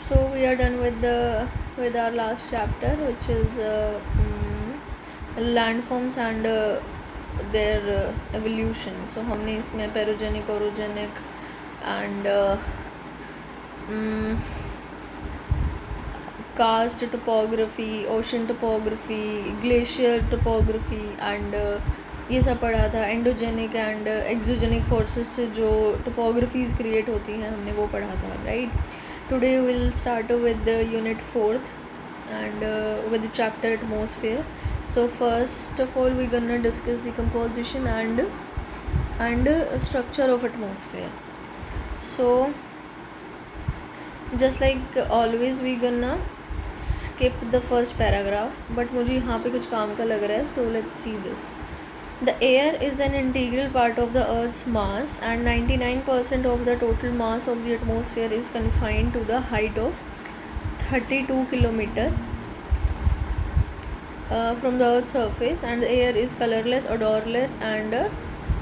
So we are done with our last chapter, which is landforms and their evolution. So हमने इसमें पैरोजेनिक, orogenic and karst topography, ocean topography, glacier topography and ये सब पढ़ा था. Endogenic and exogenic forces से जो टोपोग्राफीज create होती हैं हमने वो पढ़ा था, right. Today we'll start with the unit 4th and with the chapter atmosphere. So first of all we're gonna discuss the composition and structure of atmosphere. So just like always we're gonna skip the first paragraph, but मुझे यहाँ पे कुछ काम का लग रहा है. So let's see this. The air is an integral part of the Earth's mass, and 99% of the total mass of the atmosphere is confined to the height of 32 km from the Earth's surface, and the air is colorless, odorless, and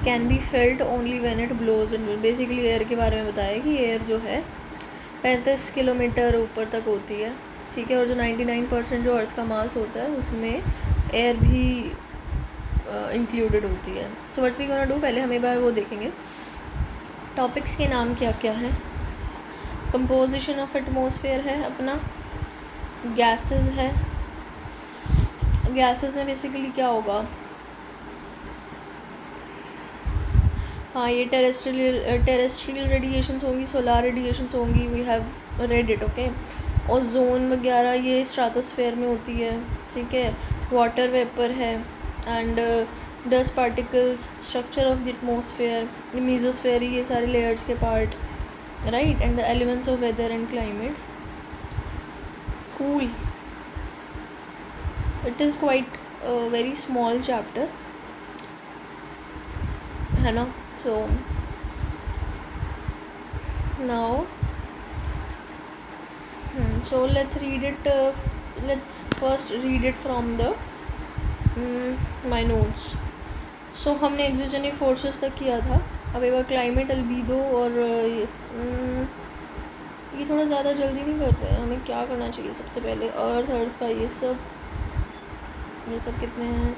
can be felt only when it blows. And basically air के बारे में बताया कि air जो है 35 kilometre ऊपर तक होती है, ठीक है. और जो 99% जो अर्थ का मास होता है उसमें एयर भी इंक्लूडेड होती है. So what we gonna do, पहले हम एक बार वो देखेंगे टॉपिक्स के नाम क्या क्या है. कंपोजिशन ऑफ एटमॉस्फेयर है अपना, गैसेस है. गैसेस में बेसिकली क्या होगा, हाँ ये टेरेस्ट्रियल रेडिएशंस होंगी, सोलार रेडिएशंस होंगी, we have read it, okay. Ozone वगैरह ये स्ट्राटोस्फेयर में होती है, ठीक है. वाटर वेपर है and dust particles, structure of the atmosphere, mesosphere, ये सारे लेयर्स के part, right. And the elements of weather and climate. Cool. It is quite very small chapter, है ना. So now so let's read it. Let's first read it from the my notes. So हमने exogenic forces तक किया था. अब एक बार climate, अल्बीडो और ये थोड़ा ज़्यादा जल्दी नहीं करते हैं. हमें क्या करना चाहिए सबसे पहले, अर्थ का ये सब कितने हैं,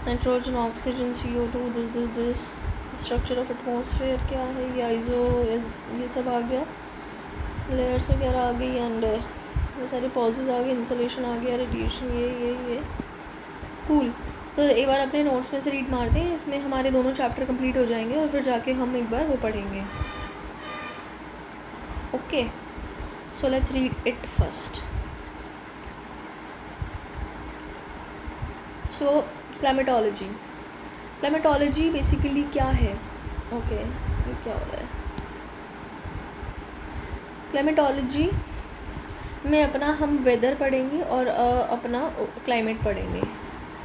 nitrogen, oxygen, CO2, this. Structure of atmosphere क्या है, ये सब आ गया, लेयर्स वगैरह आ गई, एंड ये सारे पॉजेज आ गए, इंसुलेशन आ गया, रेडिएशन, ये कूल. तो एक बार अपने नोट्स में से रीड मारते हैं, इसमें हमारे दोनों चैप्टर कंप्लीट हो जाएंगे और फिर जाके हम एक बार वो पढ़ेंगे, okay. So let's read it first. So climatology basically क्या है, ओके. ये क्या हो रहा है, क्लाइमेटोलॉजी में अपना हम वेदर पढ़ेंगे और अपना क्लाइमेट पढ़ेंगे,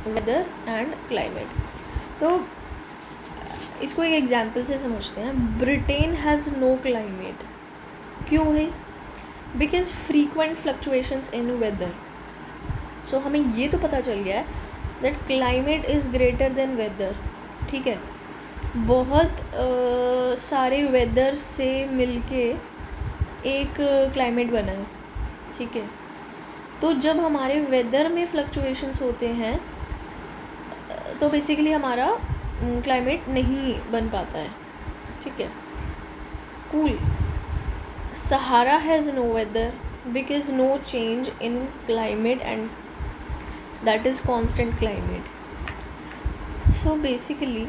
वेदर एंड क्लाइमेट. तो इसको एक एग्जांपल से समझते हैं. Britain has no climate. क्यों है, because frequent fluctuations in weather. So हमें ये तो पता चल गया है that climate is greater than weather, ठीक है. बहुत सारे वेदर से मिलके एक क्लाइमेट बना है, ठीक है. तो जब हमारे वेदर में फ्लक्चुएशंस होते हैं तो बेसिकली हमारा क्लाइमेट नहीं बन पाता है, ठीक है. Cool. Sahara has no weather because no change in climate and that is constant climate. So basically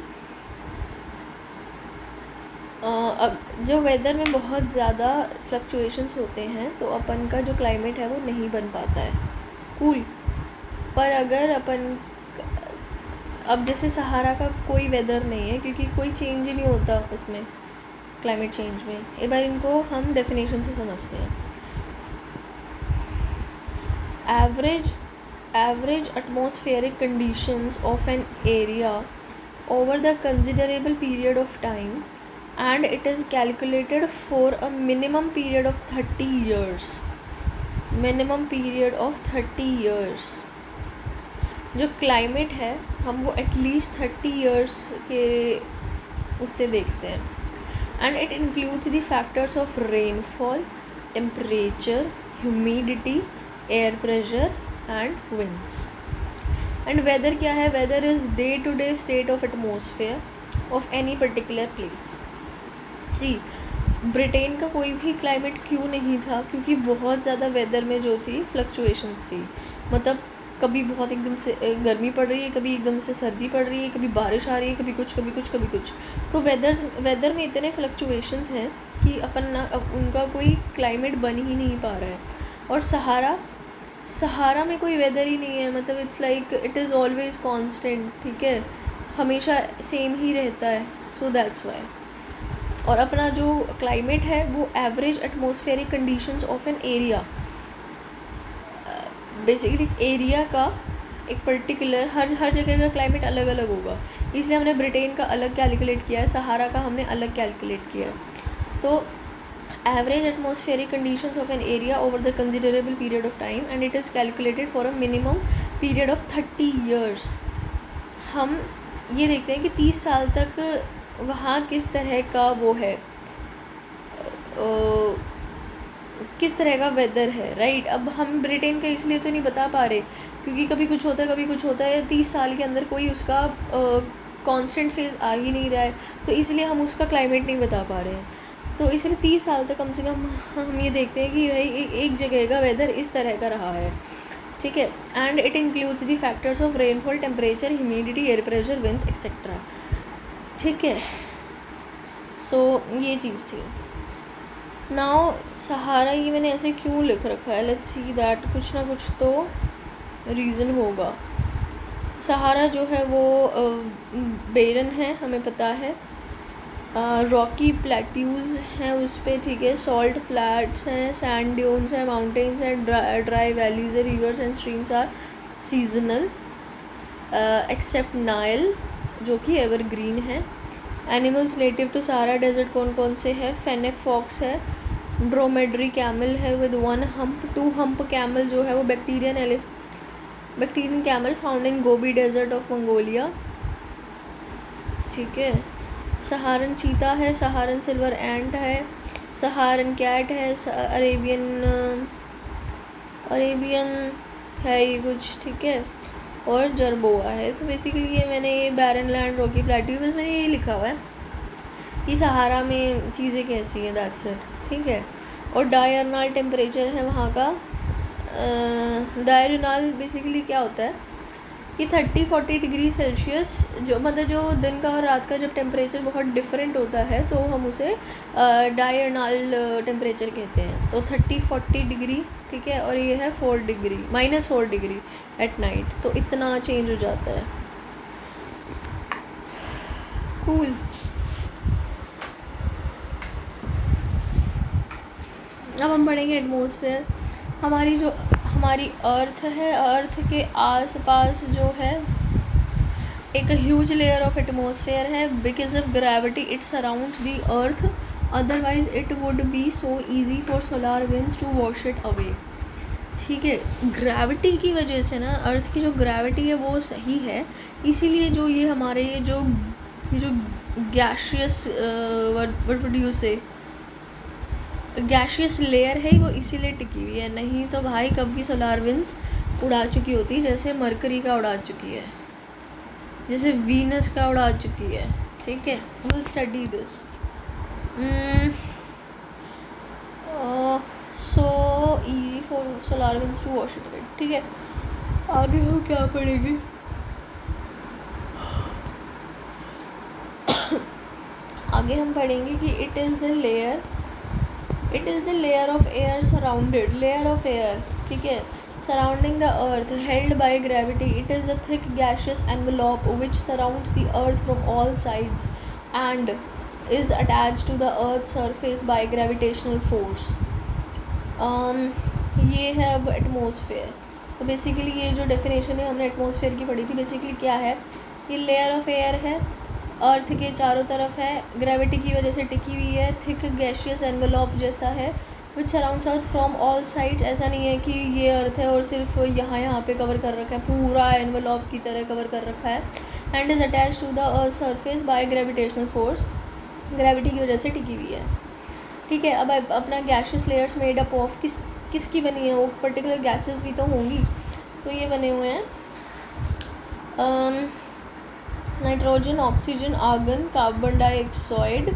अब जो वेदर में बहुत ज़्यादा फ्लक्चुएशंस होते हैं तो अपन का जो क्लाइमेट है वो नहीं बन पाता है. कूल. पर अगर अपन अब जैसे सहारा का कोई वेदर नहीं है क्योंकि कोई चेंज ही नहीं होता उसमें, क्लाइमेट चेंज में. एक बार इनको हम डेफिनेशन से समझते हैं. Average atmospheric conditions of an area over the considerable period of time and it is calculated for a minimum period of 30 years. minimum period of 30 years. जो क्लाइमेट है हम वो एटलीस्ट 30 years के उससे देखते हैं. and it includes the factors of rainfall, temperature, humidity, air pressure and winds. And weather क्या है? weather is day to day state of atmosphere of any particular place. See, Britain का कोई भी climate क्यों नहीं था? क्योंकि बहुत ज़्यादा वेदर में जो थी फ्लक्चुएशंस थी, मतलब कभी बहुत एकदम से गर्मी पड़ रही है, कभी एकदम से सर्दी पड़ रही है, कभी बारिश आ रही है, कभी कुछ कभी कुछ कभी कुछ। तो वेदर में इतने फ्लक्चुएशंस हैं कि उनका कोई क्लाइमेट बन ही नहीं पा रहा है। और सहारा में कोई वेदर ही नहीं है, मतलब it's like it is always constant, ठीक है, हमेशा सेम ही रहता है। So that's why. और अपना जो क्लाइमेट है वो average atmospheric conditions of an area, basically area का एक पर्टिकुलर हर जगह का क्लाइमेट अलग अलग होगा, इसलिए हमने ब्रिटेन का अलग कैलकुलेट किया है, सहारा का हमने अलग कैलकुलेट किया है। तो average atmospheric conditions of an area over the considerable period of time and it is calculated for a minimum period of 30 years। हम ये देखते हैं कि 30 साल तक वहाँ किस तरह का वो है, किस तरह का वेदर है, राइट। अब हम ब्रिटेन का इसलिए तो नहीं बता पा रहे क्योंकि कभी कुछ होता है, कभी कुछ होता है। 30 साल के अंदर कोई उसका कांस्टेंट फेज़ आ ही नहीं रहा है, तो इसलिए हम उसका क्लाइमेट नहीं बता पा रहे हैं। तो इसलिए 30 साल तक कम से कम हम ये देखते हैं कि भाई एक जगह का वेदर इस तरह का रहा है, ठीक है। And it includes the factors of rainfall, temperature, humidity, air pressure, winds etcetera, ठीक है। सो ये चीज़ थी। नाउ सहारा, ये मैंने ऐसे क्यों लिख रखा है, लेट्स सी दैट, कुछ ना कुछ तो रीज़न होगा। सहारा जो है वो बेरन है, हमें पता है, रॉकी प्लेट्यूज़ हैं उस पर, ठीक है, सॉल्ट फ्लैट्स हैं, सैंड ड्यून्स हैं, माउंटेन्स हैं, ड्राई वैलीज है, rivers and streams are seasonal except Nile जो कि एवरग्रीन है। Animals native to Sahara desert कौन कौन से है? फेनेक फॉक्स है, ड्रोमेड्री कैमल है विद 1 hump, 2 hump कैमल जो है वो Bactrian camel found in Gobi desert of Mongolia, ठीक है। सहारन चीता है, सहारन सिल्वर एंट है, सहारन कैट है, अरेबियन है ये कुछ, ठीक है, और जरबोआ है। तो बेसिकली ये मैंने ये बैरन लैंड, रॉकी प्लेट्यू, बस मैंने ये लिखा हुआ है कि सहारा में चीज़ें कैसी हैं, दैट्स इट, ठीक है। और डायरनल टेम्परेचर है वहाँ का। डायरनल बेसिकली क्या होता है कि 30-40 डिग्री सेल्सियस, जो मतलब जो दिन का और रात का जब टेम्परेचर बहुत डिफरेंट होता है तो हम उसे डायरनल टेम्परेचर कहते हैं। तो 30-40 डिग्री, ठीक है, और ये है -4 डिग्री एट नाइट, तो इतना चेंज हो जाता है। कूल। अब हम पढ़ेंगे एटमॉस्फेयर। हमारी अर्थ है, अर्थ के आसपास जो है एक ह्यूज लेयर ऑफ एटमॉस्फेयर है। Because of gravity it surrounds the earth, otherwise it would be so easy for solar winds to wash it away, ठीक है। ग्रेविटी की वजह से ना, अर्थ की जो ग्रेविटी है वो सही है, इसीलिए जो ये हमारे ये जो गैशियस गैशियस लेयर है वो इसीलिए टिकी हुई है, नहीं तो भाई कब की सोलार विंड्स उड़ा चुकी होती, जैसे मरकरी का उड़ा चुकी है, जैसे वीनस का उड़ा चुकी है, ठीक है। Will study this. So easy for solar winds to wash it away, ठीक है। आगे हम क्या पढ़ेंगे? आगे हम पढ़ेंगे कि it is the layer of air surrounded, layer of air, ठीक है, surrounding the earth held by gravity. It is a thick gaseous envelope which surrounds the earth from all sides and is attached to the earth's surface by gravitational force. ये है अब atmosphere. तो basically ये जो definition है हमने atmosphere की पढ़ी थी, बेसिकली क्या है, ये लेयर ऑफ एयर है, अर्थ के चारों तरफ है, ग्रेविटी की वजह से टिकी हुई है, थिक गैशियस एनवेलॉप जैसा है, which surrounds earth from all sides. ऐसा नहीं है कि ये अर्थ है और सिर्फ यहाँ पे कवर कर रखा है, पूरा एनवेलॉप की तरह कवर कर रखा है। And is attach to the earth surface by gravitational force. Gravity की वजह से टिकी हुई है, ठीक है। अब अपना gaseous layers made up of किसकी बनी है, वो पर्टिकुलर गैसेस भी तो होंगी। तो ये बने हुए हैं nitrogen, oxygen, argon, carbon dioxide,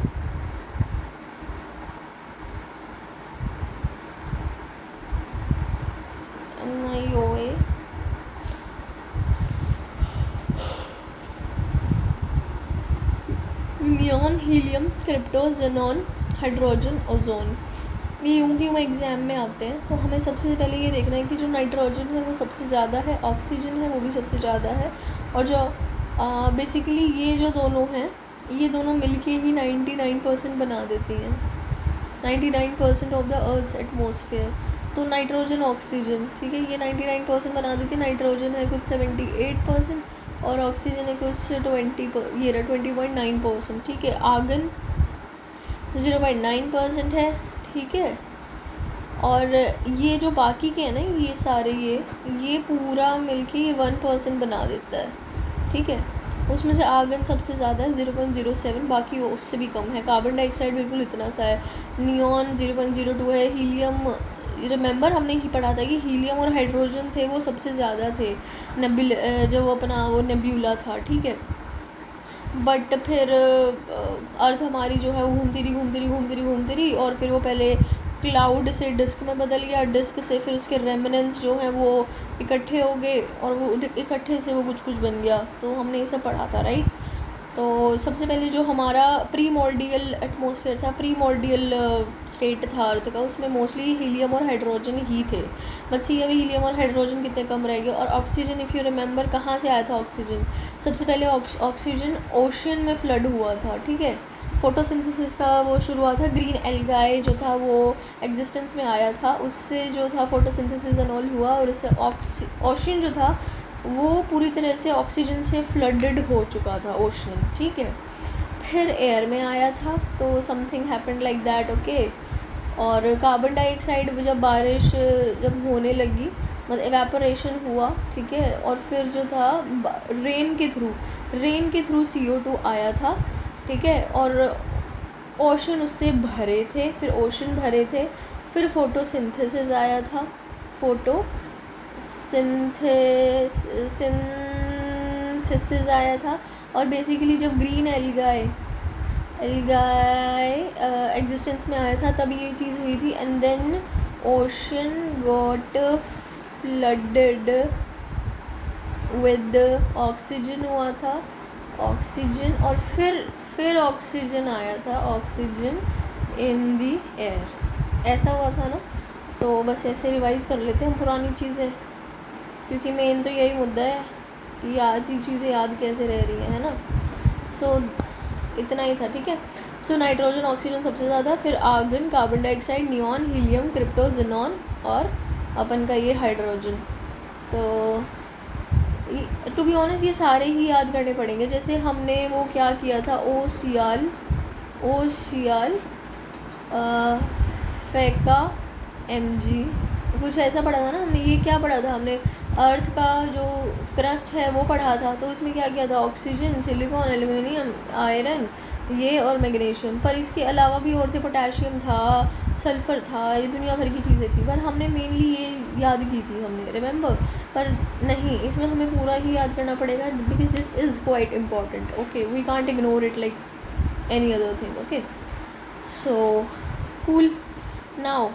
NiOA, neon, helium, krypton, xenon, hydrogen, ozone. ये यूँ एग्ज़ाम में आते हैं। तो हमें सबसे पहले ये देखना है कि जो नाइट्रोजन है वो सबसे ज़्यादा है, ऑक्सीजन है वो भी सबसे ज़्यादा है, और जो बेसिकली ये जो दोनों हैं ये दोनों मिलके ही 99% बना देती हैं, 99% ऑफ द अर्थ्स एटमॉस्फेयर। तो नाइट्रोजन, ऑक्सीजन, ठीक है, ये 99% बना देती है। नाइट्रोजन है कुछ 78% और ऑक्सीजन है कुछ 20.9%, ठीक है। आर्गन 0.9% है, ठीक है। और ये जो बाकी के हैं ना, ये सारे ये पूरा मिलके ये 1% बना देता है, ठीक है। उसमें से आर्गन सबसे ज़्यादा है 0.07, बाकी वो उससे भी कम है। कार्बन डाइऑक्साइड बिल्कुल इतना सा है। नियॉन 0.02 है। हीलियम, रिमेंबर हमने ही पढ़ा था कि हीलियम और हाइड्रोजन थे वो सबसे ज़्यादा थे जो अपना वो नेब्यूला था, ठीक है। बट फिर अर्थ हमारी जो है वो घूमती रही और फिर वो पहले क्लाउड से डिस्क में बदल गया, डिस्क से फिर उसके रेमिनेंस जो हैं वो इकट्ठे हो गए और वो इकट्ठे से वो कुछ बन गया। तो हमने ये सब पढ़ा था, राइट। तो सबसे पहले जो हमारा प्रीमॉर्डियल एटमॉस्फेयर था, प्रीमॉर्डियल स्टेट था अर्थ का, उसमें मोस्टली हीलियम और हाइड्रोजन ही थे। बट सी अभी हीलियम और हाइड्रोजन कितने कम रह गए। और ऑक्सीजन, इफ़ यू रिमेंबर, कहाँ से आया था ऑक्सीजन? सबसे पहले ऑक्सीजन ओशन में फ्लड हुआ था, ठीक है। फोटोसिंथेसिस का वो शुरू हुआ था, ग्रीन एल्गाई जो था वो एग्जिस्टेंस में आया था, उससे जो था फोटोसिंथेसिस एंड ऑल हुआ और उससे ओशन जो था वो पूरी तरह से ऑक्सीजन से फ्लडेड हो चुका था ओशन, ठीक है। फिर एयर में आया था, तो something happened like that, okay. और कार्बन डाइऑक्साइड जब बारिश जब होने लगी, मतलब एवेपोरेशन हुआ, ठीक है। और फिर जो था रेन के थ्रू CO2 आया था, ठीक है। और ओशन उससे भरे थे, फिर फोटोसिंथेसिस आया था, सिंथेसिस आया था। और बेसिकली जब ग्रीन एल्गाई एग्जिस्टेंस में आया था तब ये चीज़ हुई थी। And then ocean got flooded with oxygen हुआ था, ऑक्सीजन, और फिर ऑक्सीजन आया था, ऑक्सीजन इन दी एयर, ऐसा हुआ था ना। तो बस ऐसे रिवाइज़ कर लेते हैं हम पुरानी चीज़ें, क्योंकि मेन तो यही मुद्दा है कि चीज़ें याद कैसे रह रही हैं, है ना। सो इतना ही था, ठीक है। सो नाइट्रोजन, ऑक्सीजन सबसे ज़्यादा, फिर argon, carbon dioxide, neon, helium, krypton, xenon और अपन का ये हाइड्रोजन। तो टू बी ऑनेस्ट ये सारे ही याद करने पड़ेंगे। जैसे हमने वो क्या किया था, ओशियाल फेका mg, कुछ ऐसा पढ़ा था ना हमने। ये क्या पढ़ा था हमने? अर्थ का जो क्रस्ट है वो पढ़ा था। तो इसमें क्या किया था? ऑक्सीजन, सिलिकॉन, एल्युमिनियम, आयरन, ये और मैग्नीशियम। पर इसके अलावा भी और थे, पोटेशियम था, सल्फ़र था, ये दुनिया भर की चीज़ें थी। पर हमने मेनली ये याद की थी हमने, रिमेंबर। पर नहीं, इसमें हमें पूरा ही याद करना पड़ेगा, because this is quite important, okay. We can't ignore it like any other thing, okay. So cool. Now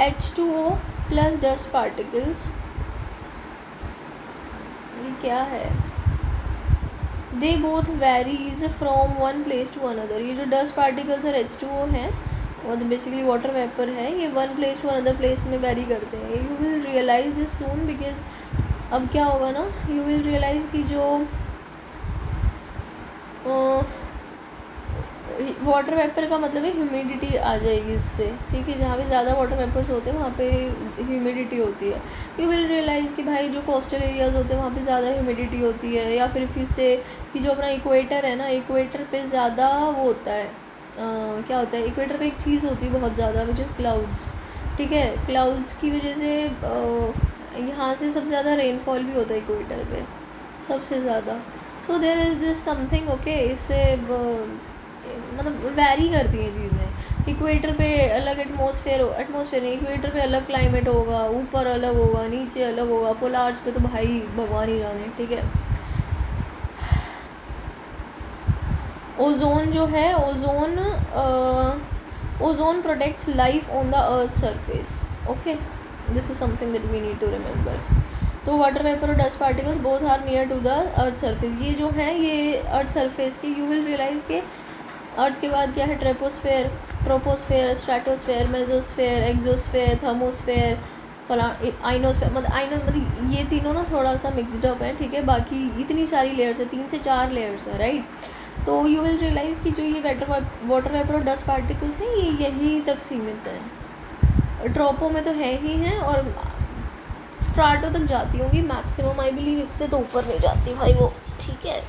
H2O plus dust particles, ये क्या है? They both varies from one place to another. ये जो डस्ट पार्टिकल्स और H2O हैं और basically water vapour है, ये one place to another place में वेरी करते हैं। You will realise this soon, because अब क्या होगा ना, यू विल रियलाइज़ कि जो वाटर वेपर का मतलब है ह्यूमिडिटी आ जाएगी इससे, ठीक है। जहाँ पे ज़्यादा वाटर वेपर्स होते हैं वहाँ पे ह्यूमिडिटी होती है। यू विल रियलाइज़ कि भाई जो कोस्टल एरियाज़ होते हैं वहाँ पे ज़्यादा ह्यूमिडिटी होती है। या फिर फिर से कि जो अपना इक्वेटर है ना, इक्वेटर पे ज़्यादा वो होता है, क्या होता है इक्वेटर पे? एक चीज़ होती है बहुत ज़्यादा, विच इज़ क्लाउड्स, ठीक है। क्लाउड्स की वजह से यहाँ से सबसे ज़्यादा रेनफॉल भी होता है इक्वेटर पे, सबसे ज़्यादा। So there is this something, okay, इससे मतलब वैरी करती हैं चीज़ें। इक्वेटर पे अलग एटमॉस्फेयर नहीं, इक्वेटर पे अलग क्लाइमेट होगा, ऊपर अलग होगा, नीचे अलग होगा, पोलार्स पे तो भाई भगवान ही जाने, ठीक है। ओजोन जो है, ozone protects life on the earth surface, okay, this is something that we need to remember. तो वाटर वेपर और dust particles both are near to the earth surface, ये जो है ये अर्थ सरफेस के, यू विल रियलाइज के earth के बाद क्या है, troposphere, stratosphere, mesosphere, exosphere, thermosphere, ionosphere, मतलब ये तीनों ना थोड़ा सा मिक्सड अप है, ठीक है। बाकी इतनी सारी लेयर्स है, 3 से 4 लेयर्स है, राइट। तो यू विल रियलाइज़ कि जो ये वाटर वेपर और डस्ट पार्टिकल्स हैं ये यहीं तक सीमित है, ट्रोपो में तो है ही हैं, और स्ट्राटो तक जाती होंगी मैक्सिमम, आई बिलीव, इससे तो ऊपर नहीं जाती भाई वो, ठीक है।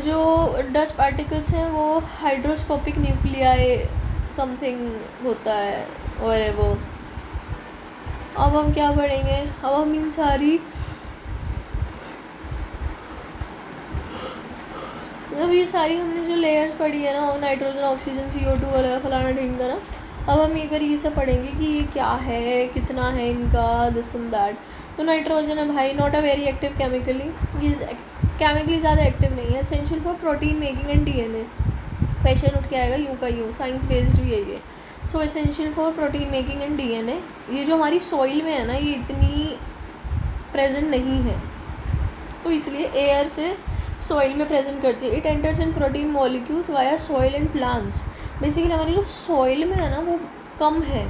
जो डस्ट पार्टिकल्स हैं वो हाइड्रोस्कोपिक न्यूक्लियाई समथिंग होता है, और वो अब हम क्या पढ़ेंगे, अब हम इन सारी, अब ये सारी हमने जो लेयर्स पढ़ी है ना, नाइट्रोजन, ऑक्सीजन, CO2 वाला फलाना ढींगा ना, अब हम ये सब पढ़ेंगे कि ये क्या है, कितना है इनका, दिस एंड दैट। तो नाइट्रोजन है भाई, not a very active chemically, ये केमिकली ज़्यादा एक्टिव नहीं है, essential for protein making and DNA। Question उठ के आएगा यूँ का यूँ, साइंस बेस्ड भी है ये। सो essential for protein making and DNA, ये जो हमारी सॉइल में है ना, ये इतनी प्रेजेंट नहीं है, तो इसलिए एयर से सॉइल में प्रेजेंट करती है। It enters in protein molecules via soil and plants. Basically हमारी जो सॉइल में है ना वो कम है,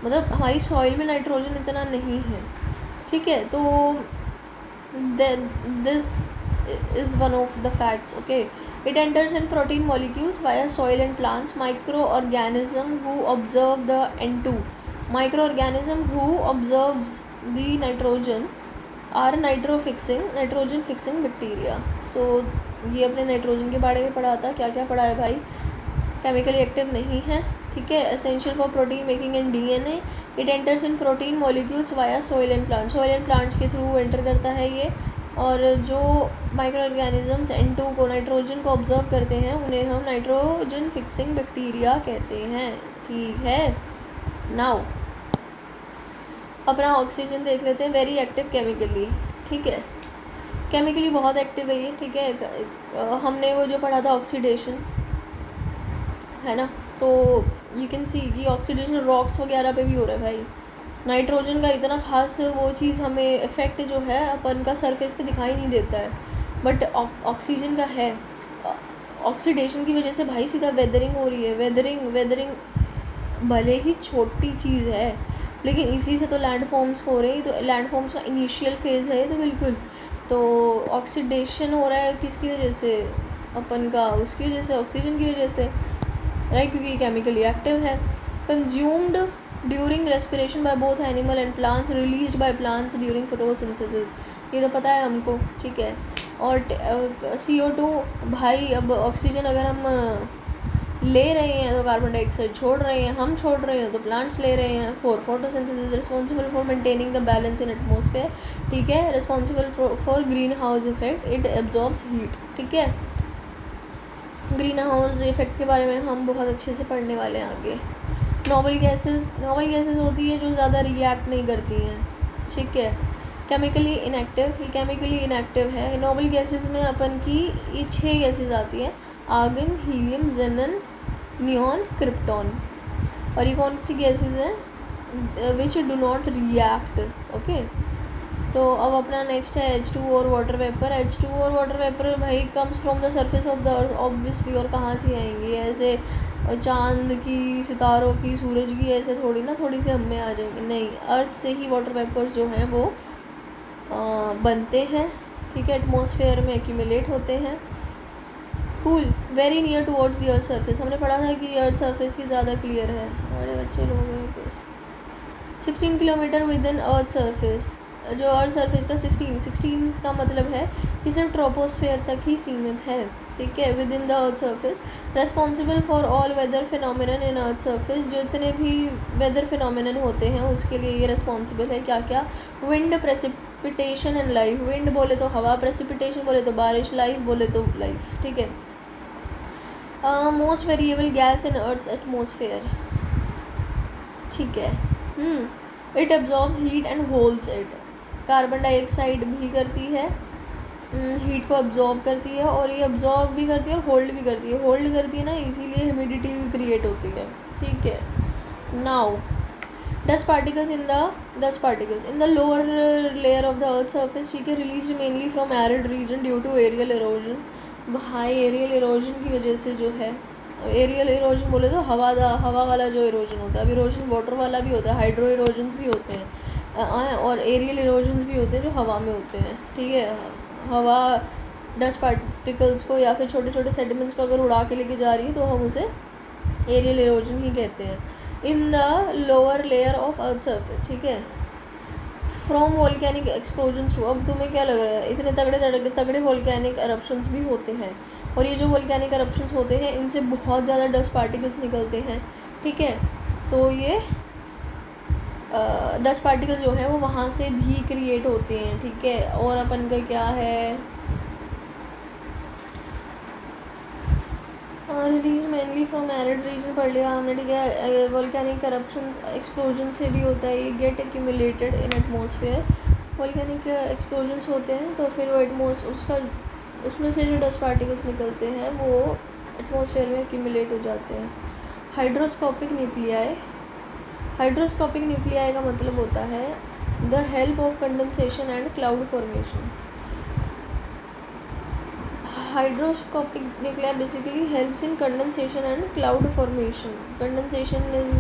मतलब हमारी सॉइल में नाइट्रोजन इतना नहीं है, ठीक है। तो this is one of the facts, okay. It enters in protein molecules via soil and plants. Microorganism who observe the N2, microorganism who observes the nitrogen are nitrogen fixing bacteria. So ये अपने nitrogen के बारे में पढ़ा था, क्या क्या पढ़ा है भाई, केमिकली एक्टिव नहीं है, ठीक है। Essential for protein making and DNA। It enters in protein molecules via soil and plants, soil and plants के थ्रू एंटर करता है ये। और जो माइक्रो ऑर्गेनिजम्स N2 को, नाइट्रोजन को ऑब्जर्व करते हैं, उन्हें हम नाइट्रोजन फिक्सिंग बैक्टीरिया कहते हैं, ठीक है। नाउ अपना ऑक्सीजन देख लेते हैं, वेरी एक्टिव केमिकली, ठीक है, केमिकली बहुत एक्टिव है ये, ठीक है। हमने वो जो पढ़ा था ऑक्सीडेशन, है ना, तो यू कैन सी कि ऑक्सीडेशन रॉक्स वगैरह पे भी हो रहा है भाई। नाइट्रोजन का इतना खास वो चीज़ हमें इफ़ेक्ट जो है अपन का सरफेस पे दिखाई नहीं देता है, बट ऑक्सीजन का है। ऑक्सीडेशन की वजह से भाई सीधा वेदरिंग हो रही है, वेदरिंग भले ही छोटी चीज़ है, लेकिन इसी से तो लैंड फॉर्म्स हो रही, तो लैंड फॉर्म्स का इनिशियल फेज़ है, तो बिल्कुल। तो ऑक्सीडेशन हो रहा है किसकी वजह से, अपन का, उसकी वजह से, ऑक्सीजन की वजह से, राइट, क्योंकि केमिकली एक्टिव है। Consumed during respiration by both animal and plants, released by plants during photosynthesis, ये तो पता है हमको, ठीक है। और CO2 भाई, अब ऑक्सीजन अगर हम ले रहे हैं तो कार्बन डाइऑक्साइड छोड़ रहे हैं, हम छोड़ रहे हैं तो प्लांट्स ले रहे हैं। For photosynthesis responsible for maintaining the balance in atmosphere, ठीक है, responsible for green house effect, it absorbs heat, ठीक है। ग्रीन हाउस इफेक्ट के बारे में हम बहुत अच्छे से पढ़ने वाले हैं आगे। नोबल गैसेस होती है जो ज़्यादा रिएक्ट नहीं करती हैं, ठीक है। केमिकली इनएक्टिव, ये केमिकली इनएक्टिव है। नोबल गैसेस में अपन की ये 6 गैसेस आती हैं, आर्गन, हीलियम, जेनन, नियॉन, क्रिप्टॉन। और ये कौन सी गैसेस हैं, which do not react, okay. तो अब अपना नेक्स्ट है H2O और वाटर वेपर। H2O और वाटर वेपर भाई comes from the surface of the earth obviously, और कहाँ से आएंगी, ऐसे चांद की, सितारों की, सूरज की, ऐसे थोड़ी ना थोड़ी सी हमें आ जाएंगे, नहीं, अर्थ से ही वाटर वेपर्स जो हैं वो बनते हैं, ठीक है, एटमॉस्फेयर में एक्यूमुलेट होते हैं। Cool, very near towards the earth surface, हमने पढ़ा था कि अर्थ सरफेस की ज़्यादा क्लियर है, बड़े बच्चे लोग हैं। 16 kilometre with in earth surface, जो अर्थ सरफेस का 16 का मतलब है कि सिर्फ ट्रोपोस्फेयर तक ही सीमित है, ठीक है, within the earth surface. Responsible for all weather phenomenon in earth surface, जो इतने भी वेदर फिनोमिनन होते हैं उसके लिए ये रेस्पॉन्सिबल है, क्या क्या, wind, precipitation and life, wind बोले तो हवा, प्रेसिपिटेशन बोले तो बारिश, लाइफ बोले तो लाइफ, ठीक है। Most variable gas in earth's atmosphere, ठीक है। It absorbs heat and holds it, carbon dioxide भी करती है, हीट को अब्जॉर्ब करती है, और ये अब्जॉर्ब भी करती है और होल्ड भी करती है। होल्ड करती है ना, इसीलिए ह्यूमिडिटी भी क्रिएट होती है, ठीक है। Now dust particles in the lower layer of the earth surface, ठीक है, release mainly from arid region due to aerial erosion. High aerial erosion की वजह से जो है, एरियल इरोजन बोले तो हवा वाला जो इरोजन होता है। अब इरोजन वाटर वाला भी होता है, हाइड्रो इरोजन्स भी होते हैं, और एरियल इरोजन्स भी होते हैं जो हवा में होते हैं, ठीक है। हवा डस्ट पार्टिकल्स को या फिर छोटे छोटे सेडिमेंट्स को अगर उड़ा के लेके जा रही है तो हम उसे एरियल इरोजन ही कहते हैं। इन the lower layer of earth surface, ठीक है, फ्रॉम वोल्केनिक एक्सप्लोजन्स टू, अब तुम्हें क्या लग रहा है, इतने तगड़े वोल्केनिक eruptions भी होते हैं, और ये जो वोल्केनिक eruptions होते हैं इनसे बहुत ज़्यादा डस्ट पार्टिकल्स निकलते हैं, ठीक है। तो ये डस्ट पार्टिकल्स जो है वो वहाँ से भी क्रिएट होते हैं, ठीक है। और अपन का क्या है, release mainly from arid reason पढ़ लिया हमने, ठीक है। वोल्केनिक eruptions एक्सप्लोजन से भी होता है, ये get accumulated in atmosphere. Volcanic explosions होते हैं तो फिर वो उसमें से जो डस्ट पार्टिकल्स निकलते हैं वो एटमॉस्फेयर में एक्यूमुलेट हो जाते हैं। हाइड्रोस्कोपिक न्यूक्लियाई का मतलब होता है the help of condensation and cloud formation. Hydroscopic nuclei basically helps in condensation and cloud formation. Condensation is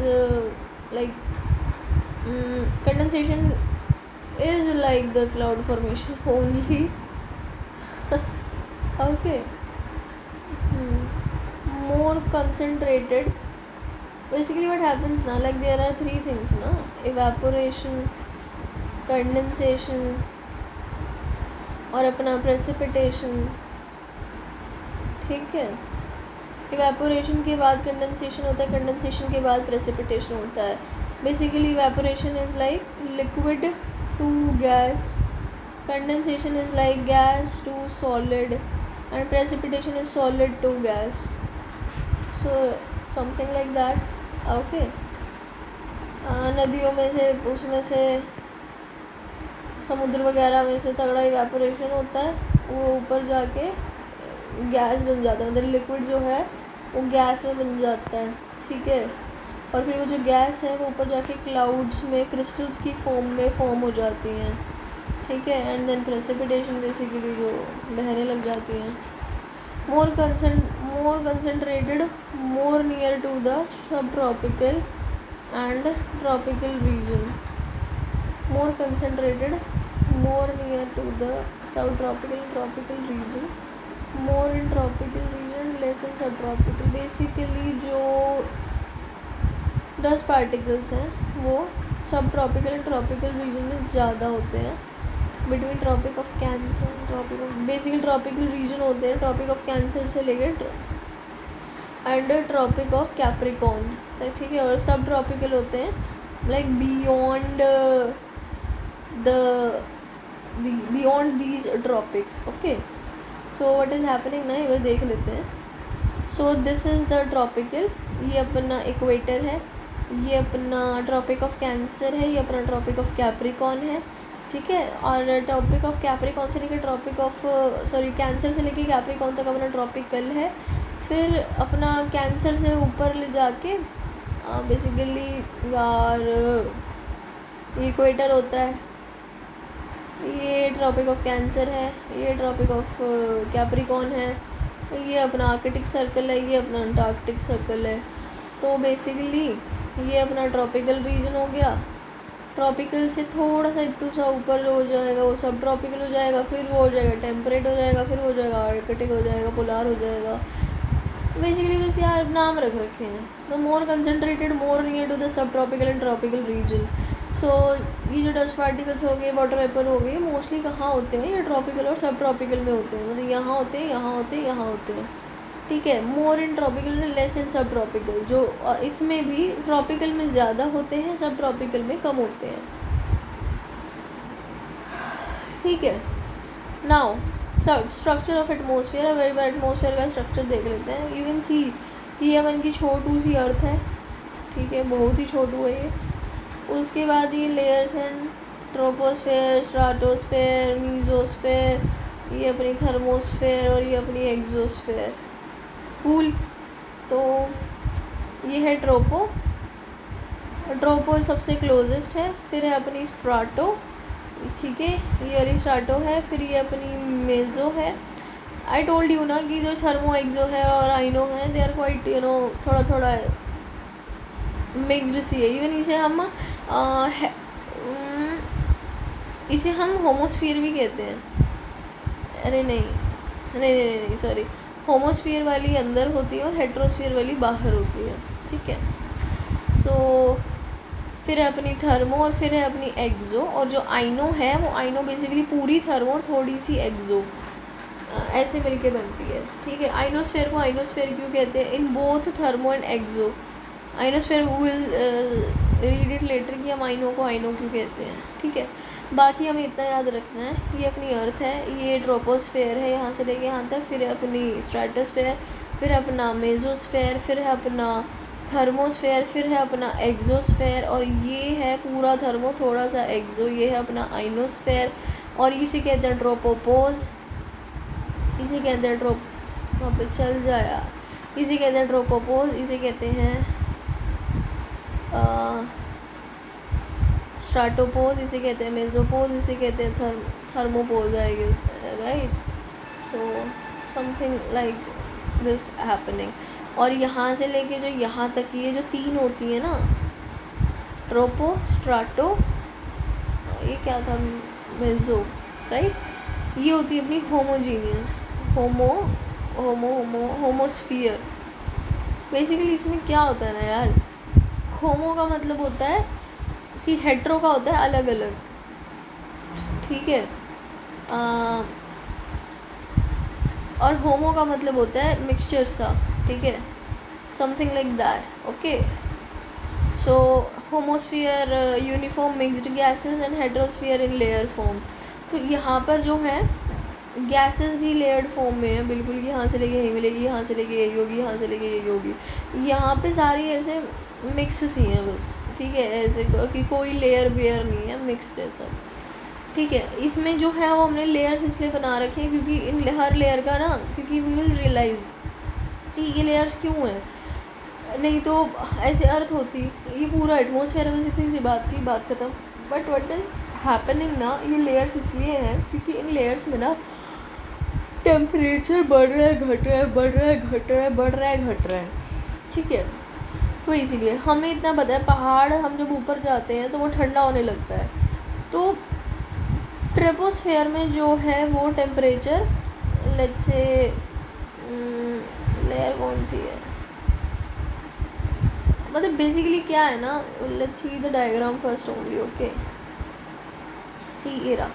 like the cloud formation only. Okay. More concentrated. Basically what happens now, like there are three things na, evaporation, condensation और अपना precipitation, ठीक है। Evaporation के बाद condensation होता है, condensation के बाद प्रेसिपिटेशन होता है। Basically evaporation is like liquid to gas, condensation is like gas to solid, and precipitation is solid to gas, so something like that, okay. नदियों में से, उसमें से, समुद्र वगैरह में से तगड़ा इवेपोरेशन होता है, वो ऊपर जाके गैस बन जाता है, मतलब लिक्विड जो है वो गैस में बन जाता है, ठीक है। और फिर वो जो गैस है वो ऊपर जाके क्लाउड्स में क्रिस्टल्स की फॉर्म में फॉर्म हो जाती हैं, ठीक है। एंड देन प्रेसिपिटेशन बेसिकली जो बहने लग जाती हैं। More concentrated more near to the sub tropical and tropical region, more concentrated more near to the sub tropical region, more in tropical region, less in sub tropical. Basically जो dust particles हैं वो सब tropical and tropical reason में ज़्यादा होते हैं, between tropic of cancer, basically tropical region होते हैं ट्रॉपिक ऑफ कैंसर से लेकर एंड ट्रॉपिक ऑफ कैप्रिकॉर्न, ठीक है। और सब ट्रॉपिकल होते हैं like beyond these tropics, okay. So what is happening ना, इधर देख लेते हैं। So this is the tropical, ये अपना इक्वेटर है, ये अपना ट्रॉपिक ऑफ कैंसर है, ये अपना ट्रॉपिक ऑफ कैप्रिकॉर्न है, ठीक है। और ट्रॉपिक ऑफ कैप्रिकॉर्न से लेकर कैंसर से लेकर कैप्रिकॉर्न तक अपना ट्रॉपिकल है। फिर अपना कैंसर से ऊपर ले जाके बेसिकली यार इक्वेटर होता है, ये ट्रॉपिक ऑफ कैंसर है, ये ट्रॉपिक ऑफ कैप्रिकॉर्न है, ये अपना आर्कटिक सर्कल है, ये अपना अंटार्कटिक सर्कल है। तो बेसिकली ये अपना ट्रॉपिकल रीजन हो गया। ट्रॉपिकल से थोड़ा सा इतना सा ऊपर हो जाएगा वो सब ट्रॉपिकल हो जाएगा, फिर वो हो जाएगा टेम्परेट हो जाएगा, फिर हो जाएगा आर्कटिक हो जाएगा, पोलार हो जाएगा। बेसिकली बस यार नाम रख रखे हैं। तो more concentrated more near to the sub tropical and tropical region. So ये जो डस्ट पार्टिकल्स हो गए, वाटर वेपर हो गए, मोस्टली कहाँ होते हैं, ये ट्रॉपिकल और सब ट्रॉपिकल में होते हैं, मतलब यहाँ होते हैं, यहाँ होते हैं, यहाँ होते हैं, ठीक है। More in tropical and less in sub tropical, जो इसमें भी ट्रॉपिकल में ज़्यादा होते हैं, सब ट्रॉपिकल में कम होते हैं, ठीक है। नाउ स्ट्रक्चर ऑफ एटमोसफियर, अब एटमोसफियर का स्ट्रक्चर देख लेते हैं। यू कैन सी कि ये अपन की छोटू सी अर्थ है, ठीक है, बहुत ही छोटू है ये। उसके बाद ये लेयर्स हैं, ट्रोपोस्फेयर, स्ट्राटोस्फेयर, मीजोस्फेयर, ये अपनी थर्मोस्फेयर और ये अपनी एक्सोस्फेयर। कूल। तो ये है ट्रोपो सबसे क्लोजेस्ट है, फिर है अपनी स्ट्राटो, ठीक है, ये वाली स्ट्राटो है, फिर ये अपनी मेज़ो है। आई टोल्ड यू ना कि जो थर्मो एक्सो है और आइनो है दे आर क्वाइट थोड़ा थोड़ा मिक्सड सी है। इवन इसे हम होमोस्फीयर भी कहते हैं। अरे नहीं सॉरी, होमोस्फीयर वाली अंदर होती है और हेट्रोस्फीयर वाली बाहर होती है, ठीक है। सो फिर है अपनी थर्मो और फिर है अपनी एक्सो, और जो आइनो है वो आइनो बेसिकली पूरी थर्मो और थोड़ी सी एक्सो ऐसे मिलके बनती है, ठीक है। आइनोस्फेयर को आइनोस्फेयर क्यों कहते हैं? In both thermo and exo. Ionosphere will read it later कि हम आइनो को आइनो क्यों कहते हैं, ठीक है। बाकी हमें इतना याद रखना है, ये अपनी अर्थ है, ये ट्रोपोस्फेयर है यहाँ से लेके यहाँ तक, फिर है अपनी स्ट्रेटोस्फेयर, फिर है अपना मेजोस्फेयर, फिर है अपना थर्मोस्फेयर, फिर है अपना एक्सोस्फेयर, और ये है पूरा थर्मो थोड़ा सा एक्सो, ये है अपना आइनोस्फेयर। और इसे कहते हैं ट्रोपोपोज, इसे कहते हैं वहाँ पे चल जाया, इसे कहते हैं ट्रोपोपोज, इसे कहते हैं स्ट्राटोपोज, इसे कहते हैं मेजोपोज, इसे कहते हैं thermopause, I guess, right. So something like this happening. और यहाँ से लेके जो यहाँ तक ये जो तीन होती है ना, ट्रोपो, स्ट्राटो, ये क्या था, मेजो, राइट, ये होती है अपनी होमोजीनियस, होमोस्फीयर। बेसिकली इसमें क्या होता है ना यार, होमो का मतलब होता है हेट्रो का होता है अलग अलग, ठीक है, और होमो का मतलब होता है मिक्सचर सा, ठीक है, something like that, okay. So homosphere uniform mixed gases and heterosphere in layer form. तो यहाँ पर जो है गैसेस भी लेयर्ड फॉर्म में है, बिल्कुल, यहाँ से लेके यही मिलेगी, यहाँ से लेके यही होगी, यहाँ से लेके यही होगी, यहाँ पे सारी ऐसे मिक्स सी हैं बस, ठीक है, ऐसे कि कोई लेयर वेयर नहीं है, मिक्सड है सब, ठीक है। इसमें जो है वो हमने लेयर्स इसलिए बना रखे हैं क्योंकि इन हर लेयर का ना, क्योंकि वी विल रियलाइज सी ये लेयर्स क्यों हैं, नहीं तो ऐसे अर्थ होती, ये पूरा एटमोसफेयर में इतनी सी बात थी, बात ख़त्म। बट व्हाट इज हैपनिंग ना, ये लेयर्स इसलिए हैं क्योंकि इन लेयर्स में ना टेम्परेचर बढ़ रहा है, घट रहा है, बढ़ रहा है, घट रहा है, बढ़ रहा है, घट रहा है, ठीक है। तो इसीलिए हमें इतना पता है, पहाड़ हम जब ऊपर जाते हैं तो वो ठंडा होने लगता है, तो ट्रोपोस्फेयर में जो है वो टेम्परेचर, लेट्स से लेयर कौन सी है, मतलब बेसिकली क्या है ना, let's see the diagram first only, okay. See era,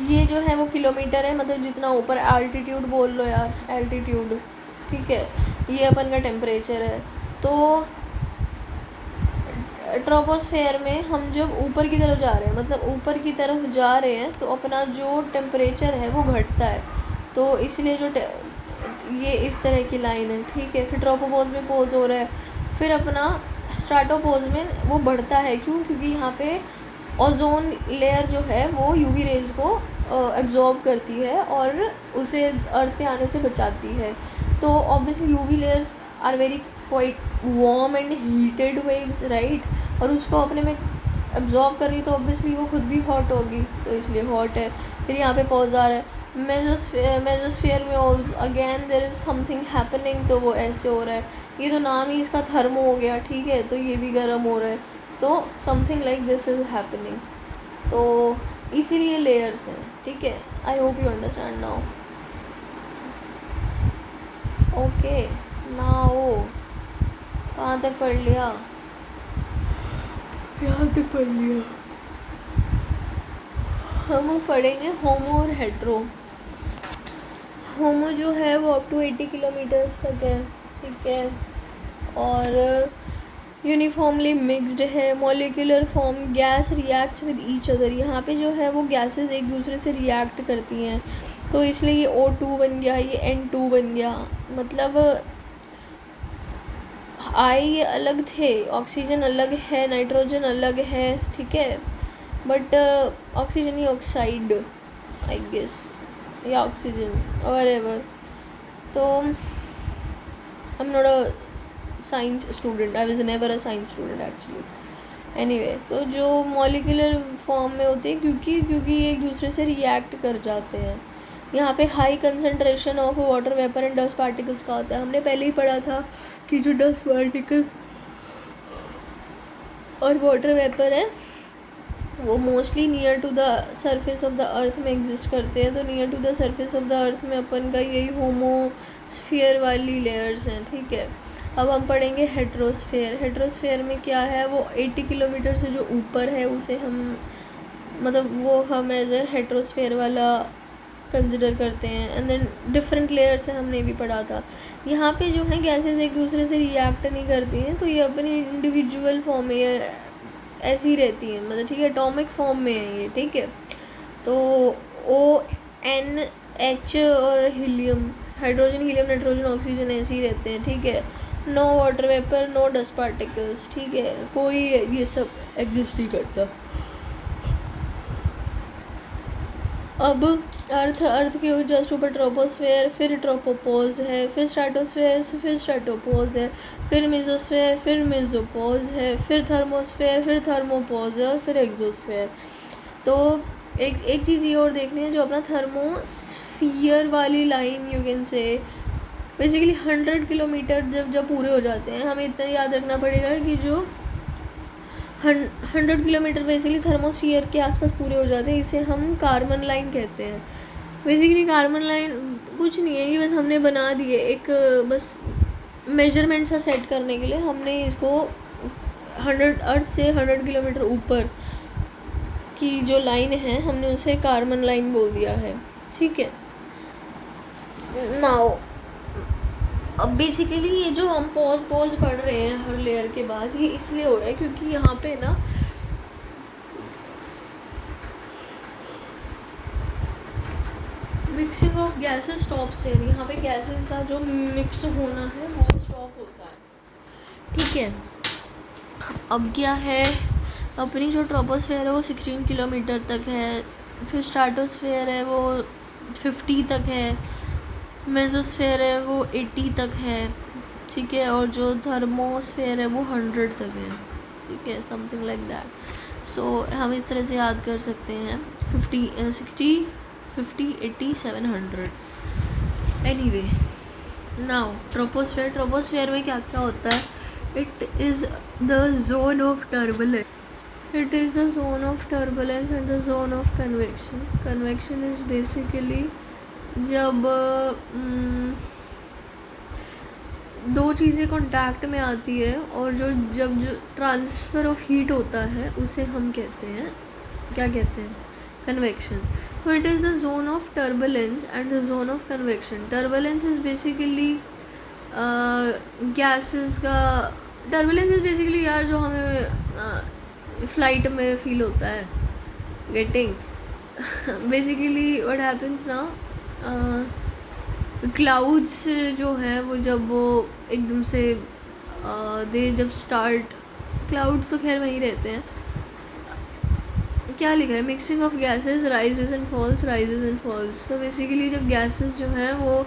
ये जो है वो किलोमीटर है, मतलब जितना ऊपर, एल्टीट्यूड बोल लो यार, एल्टीट्यूड, ठीक है, ये अपन का टेम्परेचर है। तो ट्रोपोस्फेयर में हम जब ऊपर की तरफ जा रहे हैं, मतलब ऊपर की तरफ जा रहे हैं, तो अपना जो टेम्परेचर है वो घटता है, तो इसलिए जो ये इस तरह की लाइन है, ठीक है। फिर ट्रोपोपोज में पोज हो रहा है, फिर अपना स्ट्राटोपोज में वो बढ़ता है, क्यों? क्योंकि यहाँ पे ओजोन लेयर जो है वो यूवी रेज को एब्जॉर्ब करती है और उसे अर्थ पे आने से बचाती है। तो obviously UV layers are very quite warm and heated waves, right, और उसको अपने में एब्जॉर्ब कर रही, तो ऑब्वियसली वो खुद भी हॉट होगी, तो इसलिए हॉट है। फिर यहाँ पे पॉज आ रहा है, मेजोस्फीयर में again there is something happening, तो वो ऐसे हो रहा है, ये तो नाम ही इसका थर्मो हो गया, ठीक है, तो ये भी गर्म हो रहा है, तो something like this is happening, तो इसीलिए लेयर्स हैं, ठीक है। I hope you understand now, okay. Now कहाँ तक पढ़ लिया? यहाँ तक पढ़ लिया। हम पढ़ेंगे होमो और हेट्रो। होमो जो है वो अप टू 80 किलोमीटर्स तक है, ठीक है, और यूनिफॉर्मली मिक्स्ड है। Molecular form gas reacts with each other, यहाँ पे जो है वो गैसेस एक दूसरे से रिएक्ट करती हैं, तो इसलिए ये O2 बन गया, ये N2 बन गया। मतलब ये अलग थे, ऑक्सीजन अलग है, नाइट्रोजन अलग है, ठीक है, बट ऑक्सीजन ही ऑक्साइड आई गेस, या ऑक्सीजन और एवर। तो I am not a science student, I was never a science student actually. Anyway, तो जो मॉलिक्यूलर फॉर्म में होते हैं क्योंकि ये एक दूसरे से रिएक्ट कर जाते हैं। यहाँ पे high concentration of water vapour and dust particles का होता है। हमने पहले ही पढ़ा था कि जो डस्ट पार्टिकल और वाटर वेपर है वो mostly near to the surface of the earth में एग्जिस्ट करते हैं। तो near to the surface of the earth में अपन का यही होमोस्फीयर वाली लेयर्स हैं, ठीक है। अब हम पढ़ेंगे हेट्रोस्फेयर। हेट्रोस्फेयर में क्या है, वो 80 किलोमीटर से जो ऊपर है उसे हम मतलब वो हम एज ए हेट्रोस्फेयर वाला कंसिडर करते हैं। एंड देन डिफरेंट लेयर्स से हमने भी पढ़ा था। यहाँ पे जो है गैसेस एक दूसरे से रिएक्ट नहीं करती हैं, तो ये अपनी इंडिविजुअल फॉर्म में ऐसी रहती हैं, मतलब ठीक है, एटॉमिक फॉर्म में है ये, ठीक है। तो ONH और helium, hydrogen helium nitrogen oxygen ऐसे ही रहते हैं, ठीक है। No water vapour, no dust particles, ठीक है, कोई ये सब एग्जिस्ट नहीं करता। अब अर्थ के जस्ट ऊपर ट्रोपोस्फेयर, फिर ट्रोपोपोज है, फिर स्ट्रेटोस्फेयर, फिर स्ट्रेटोपोज है, फिर मेसोस्फेयर, फिर मेसोपोज है, फिर थर्मोस्फेयर, फिर थर्मोपोज है, और फिर एक्सोस्फेयर। तो एक चीज़ ये और देखनी है, जो अपना थर्मोस्फियर वाली line you can say basically 100 kilometre जब पूरे हो जाते हैं, हमें इतना याद रखना पड़ेगा कि जो 100 किलोमीटर बेसिकली थर्मोस्फियर के आसपास पूरे हो जाते हैं, इसे हम कार्बन लाइन कहते हैं। बेसिकली कार्बन लाइन कुछ नहीं है, ये बस हमने बना दिए एक बस मेजरमेंट सा सेट करने के लिए हमने इसको 100 अर्थ से 100 किलोमीटर ऊपर की जो लाइन है हमने उसे कार्बन लाइन बोल दिया है, ठीक है। नाउ अब बेसिकली ये जो हम पॉज पढ़ रहे हैं हर लेयर के बाद, ये इसलिए हो रहा है क्योंकि यहाँ पे ना मिक्सिंग ऑफ गैसेस स्टॉप से, यहाँ पे गैसेस का जो मिक्स होना है वो स्टॉप होता है, ठीक है। अब क्या है, अपनी जो ट्रोपोस्फेयर है वो 16 किलोमीटर तक है, फिर स्ट्रेटोस्फेयर है वो 50 तक है, मेसोस्फेयर है वो 80 तक है, ठीक है, और जो थर्मोस्फेयर है वो 100 तक है, ठीक है, समथिंग लाइक दैट। सो हम इस तरह से याद कर सकते हैं 50, 60, 50, 80, 700। एनीवे, नाउ ट्रोपोस्फेयर में क्या क्या होता है, it is the zone of turbulence, it is the zone of turbulence and the zone of convection. Convection is basically जब दो चीज़ें कांटेक्ट में आती है और जब ट्रांसफ़र ऑफ हीट होता है उसे हम कहते हैं, क्या कहते हैं, कन्वेक्शन। तो it is the zone of turbulence and the zone of convection. Turbulence is basically gases का, टर्बुलेंस इज़ बेसिकली यार जो हमें फ़्लाइट में फील होता है, गेटिंग बेसिकली व्हाट हैपन्स ना, क्लाउड्स जो हैं वो जब वो एकदम से दे जब स्टार्ट, क्लाउड्स तो खैर वहीं रहते हैं, क्या लिखा है, mixing of gases rises and falls, rises and falls. तो बेसिकली जब गैसेस जो हैं वो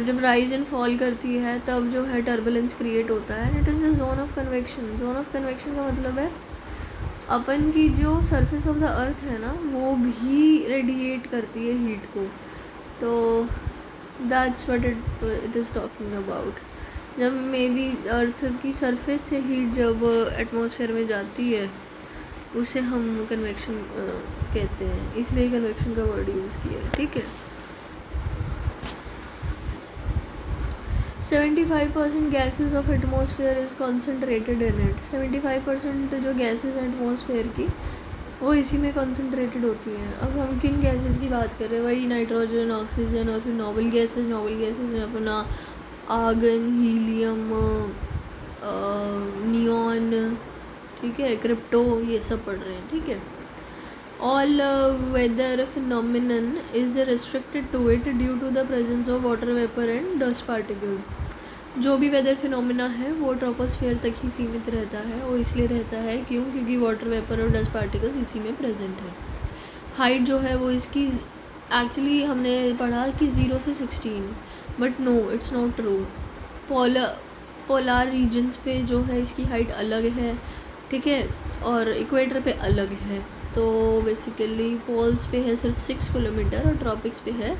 जब राइज एंड फॉल करती है तब जो है टर्बुलेंस क्रिएट होता है। It is the zone of convection. Zone of convection का मतलब है अपन की जो सरफेस ऑफ द अर्थ है ना वो भी रेडिएट करती है हीट को, तो that's what it is talking about. जब मे बी अर्थ की सरफेस से हीट जब एटमॉस्फेयर में जाती है उसे हम कन्वेक्शन कहते हैं, इसलिए कन्वेक्शन का वर्ड यूज़ किया है, ठीक है। 75% gases of atmosphere is concentrated in it. 75% जो गैसेस हैं एटमॉस्फेयर की वो इसी में कॉन्सेंट्रेटेड होती हैं। अब हम किन गैसेस की बात कर रहे हैं, वही नाइट्रोजन, ऑक्सीजन और फिर नोबल गैसेस। नोबल गैसेस में अपना आर्गन, हीलियम, नियॉन, ठीक है, क्रिप्टो, ये सब पढ़ रहे हैं, ठीक है। All weather phenomenon is restricted to it due to the presence of water vapour and dust particles. जो भी वेदर फिनोमिना है वो ट्रोपोस्फेयर तक ही सीमित रहता है, वो इसलिए रहता है क्योंकि वाटर वेपर और डस्ट पार्टिकल्स इसी में प्रेजेंट है। हाइट जो है वो इसकी एक्चुअली हमने पढ़ा कि 0 से 16, but no, it's not true. Polar regions पे जो है इसकी हाइट अलग है, ठीक है, और इक्वेटर पे अलग है। तो बेसिकली पोल्स पे है सिर्फ 6 किलोमीटर और ट्रॉपिक्स पे है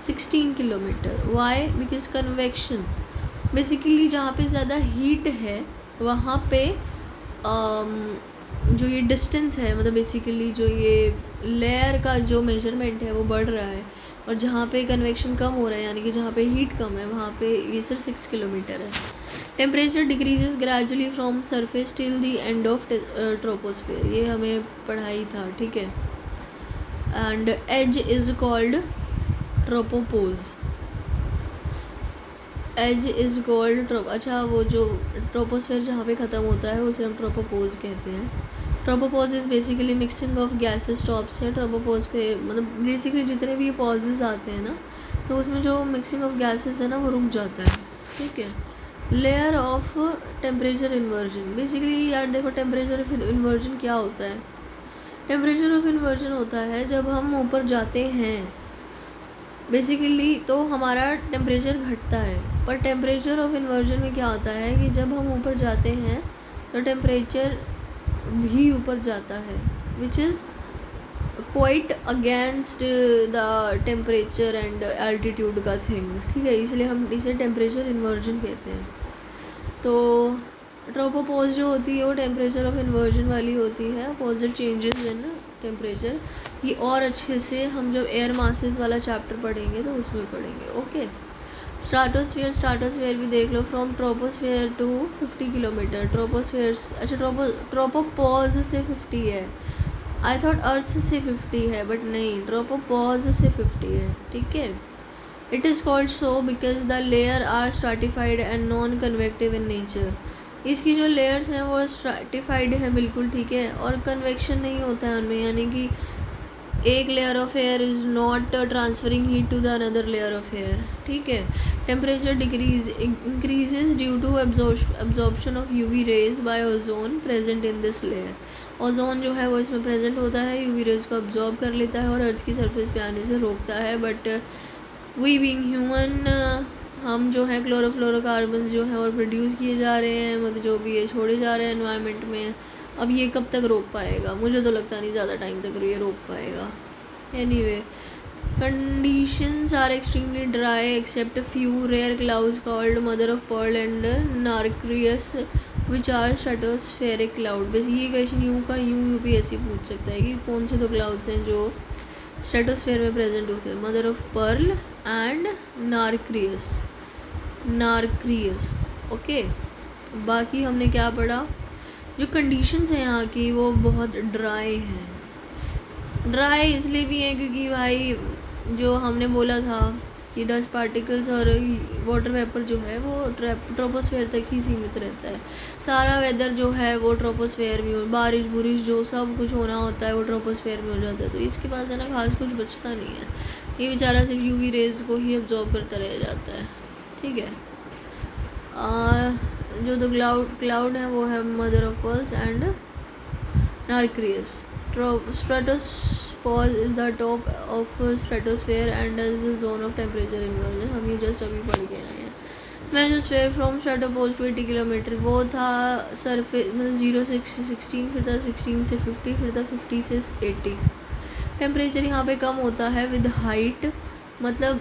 16 kilometre. Why? Because convection, basically जहाँ पे ज़्यादा हीट है वहाँ पे जो ये डिस्टेंस है, मतलब बेसिकली जो ये लेयर का जो मेजरमेंट है वो बढ़ रहा है, और जहाँ पे कन्वेक्शन कम हो रहा है यानी कि जहाँ पे हीट कम है वहाँ पे ये सिर्फ 6 किलोमीटर है। Temperature decreases gradually from surface till the end of troposphere, ये हमें पढ़ाई था, ठीक है। And as is called tropopause, as is called अच्छा, वो जो ट्रोपोस्फेयर जहाँ पे ख़त्म होता है उसे हम ट्रोपोपोज कहते हैं। Tropopause is basically mixing of gases tops है। ट्रोपोपोज पे मतलब बेसिकली जितने भी पॉजेज आते हैं ना, तो उसमें जो मिक्सिंग ऑफ गैसेस है ना वो रुक जाता है, ठीक है। Layer of temperature inversion, basically यार देखो टेम्परेचर ऑफ इन्वर्जन क्या होता है। टेम्परेचर ऑफ इन्वर्जन होता है जब हम ऊपर जाते हैं बेसिकली तो हमारा टेम्परेचर घटता है, पर टेम्परेचर ऑफ इन्वर्जन में क्या होता है कि जब हम ऊपर जाते हैं तो टेम्परेचर भी ऊपर जाता है, which is quite against the temperature and altitude का थिंग, ठीक है, इसलिए हम इसे टेम्परेचर इन्वर्जन कहते हैं। तो ट्रोपोपोज जो होती है वो टेम्परेचर ऑफ इन्वर्जन वाली होती है, अपोजिट चेंजेस इन टेम्परेचर। ये और अच्छे से हम जब एयर मासेस वाला चैप्टर पढ़ेंगे तो उसमें पढ़ेंगे, ओके। स्ट्राटोस्फेयर, स्ट्राटोस्फेयर भी देख लो, from troposphere to 50 kilometre. Troposphere, अच्छा ट्रोपोपॉज से 50 है, आई थॉट अर्थ से 50 है, बट नहीं, ट्रोपोपॉज से 50 है, ठीक है। It is called so because the layer are stratified and non convective in nature. इसकी जो लेयर्स हैं वो स्ट्राटिफाइड है बिल्कुल, ठीक है, और कन्वेक्शन नहीं होता है उनमें, यानी कि एक layer of air is not transferring heat to the another layer of air, ठीक है। Temperature increases due to absorption of UV rays by ozone present in this layer. Ozone जो है वो इसमें प्रेजेंट होता है, यूवी रेज को absorb कर लेता है और अर्थ की सरफेस पे आने से रोकता है। बट वी बीइंग ह्यूमन, हम जो है क्लोरोफ्लोरोकार्बन जो है और प्रोड्यूस किए जा रहे हैं, मतलब जो भी ये छोड़े जा रहे हैं एनवायरनमेंट में। अब ये कब तक रोक पाएगा? मुझे तो लगता नहीं ज़्यादा टाइम तक ये रोक पाएगा। Anyway, conditions are extremely dry except few rare clouds called mother of pearl and nacreous which are stratospheric cloud. बस ये क्वेश्चन यूँ यूपीएससी पूछ सकता है कि कौन से दो क्लाउड्स हैं जो स्ट्रेटोस्फेयर में प्रेजेंट होते हैं, mother of pearl and nacreous, okay. बाकी हमने क्या पढ़ा, जो कंडीशंस हैं यहाँ की वो बहुत ड्राई हैं। ड्राई इसलिए भी हैं क्योंकि भाई जो हमने बोला था कि डस्ट पार्टिकल्स और वाटर वेपर जो है वो ट्रोपोस्फेयर तक ही सीमित रहता है। सारा वेदर जो है वो ट्रोपोस्फेयर में हो, बारिश बुरिश जो सब कुछ होना होता है वो ट्रोपोस्फेयर में हो जाता है। तो इसके पास है ना खास कुछ बचता नहीं है, ये बेचारा सिर्फ यूवी रेज को ही एब्जॉर्ब करता रह जाता है, ठीक है। जो द क्लाउड है वो है mother of pearls and nacreous. Stratosphere is the top of stratosphere and is the zone of temperature inversion. हम ये जस्ट अभी पढ़ के आए हैं। Mesosphere from stratopause to 80 kilometre, वो था सरफेस मतलब 0 से 16, फिर था 16 से 50, फिर था 50 से 80। टेम्परेचर यहाँ पे कम होता है विद हाइट, मतलब